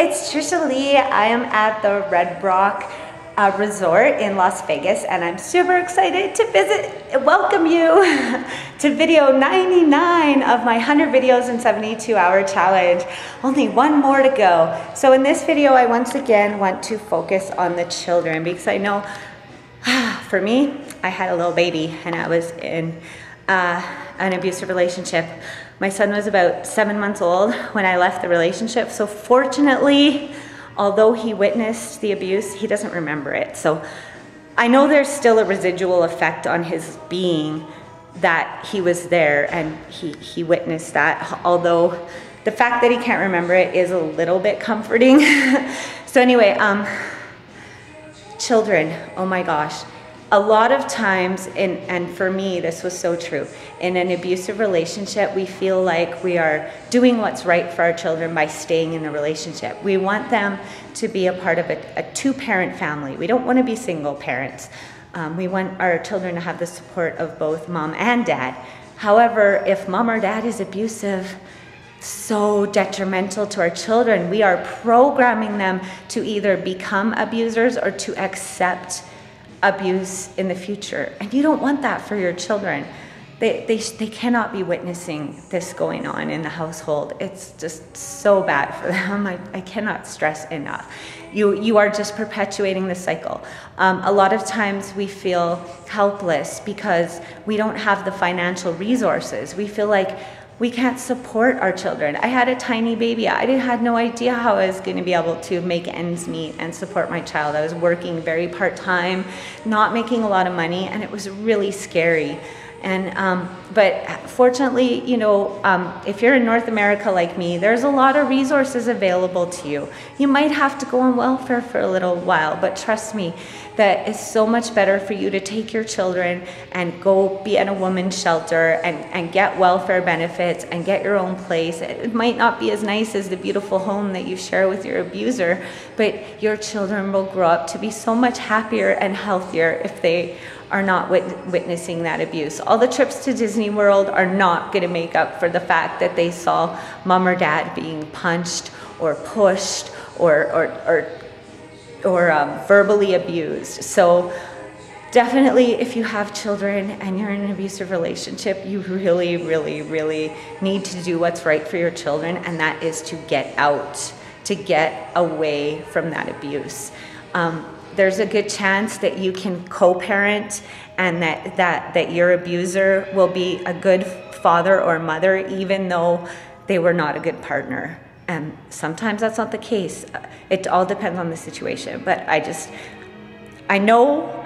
it's Trishaly. I am at the Red Rock Resort in Las Vegas, and I'm super excited to welcome you to video 99 of my 100 videos in 72-hour challenge. Only one more to go. So in this video, I once again want to focus on the children, because I know for me, I had a little baby and I was in an abusive relationship. My son was about 7 months old when I left the relationship. So fortunately, although he witnessed the abuse, he doesn't remember it. So I know there's still a residual effect on his being that he was there and he witnessed that. Although the fact that he can't remember it is a little bit comforting. So anyway, children, oh my gosh. A lot of times, and for me, this was so true, in an abusive relationship, we feel like we are doing what's right for our children by staying in the relationship. We want them to be a part of a two-parent family. We don't want to be single parents. We want our children to have the support of both mom and dad. However, if mom or dad is abusive, so detrimental to our children. We are programming them to either become abusers or to accept abuse in the future, and you don't want that for your children. They cannot be witnessing this going on in the household. It's just so bad for them. I cannot stress enough. You are just perpetuating the cycle. A lot of times we feel helpless because we don't have the financial resources. We feel like we can't support our children. I had a tiny baby. I had no idea how I was going to be able to make ends meet and support my child. I was working very part-time, not making a lot of money, and it was really scary. And but fortunately, you know, if you're in North America like me, there's a lot of resources available to you. You might have to go on welfare for a little while, but trust me, that is so much better for you to take your children and go be in a woman's shelter and get welfare benefits and get your own place. It might not be as nice as the beautiful home that you share with your abuser, but your children will grow up to be so much happier and healthier if they are not witnessing that abuse. All the trips to Disney World are not going to make up for the fact that they saw mom or dad being punched or pushed or verbally abused. So definitely, if you have children and you're in an abusive relationship, you really, really, really need to do what's right for your children, and that is to get out, to get away from that abuse. There's a good chance that you can co-parent and that your abuser will be a good father or mother, even though they were not a good partner. And sometimes that's not the case. It all depends on the situation. But I know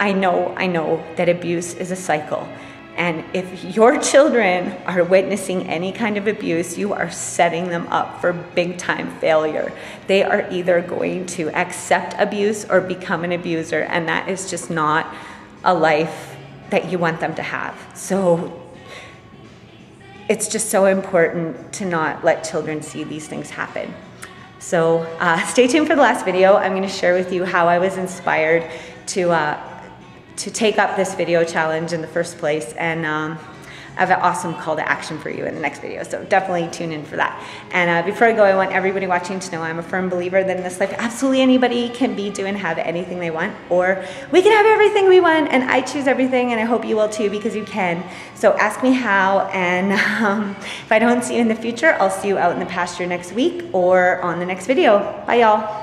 that abuse is a cycle. And if your children are witnessing any kind of abuse, you are setting them up for big time failure. They are either going to accept abuse or become an abuser, and that is just not a life that you want them to have. So it's just so important to not let children see these things happen. So stay tuned for the last video. I'm going to share with you how I was inspired to take up this video challenge in the first place, and I have an awesome call to action for you in the next video, so definitely tune in for that. And before I go, I want everybody watching to know I'm a firm believer that in this life, absolutely anybody can be, do, and have anything they want, or we can have everything we want, and I choose everything, and I hope you will too, because you can. So ask me how, and if I don't see you in the future, I'll see you out in the pasture next week or on the next video. Bye, y'all.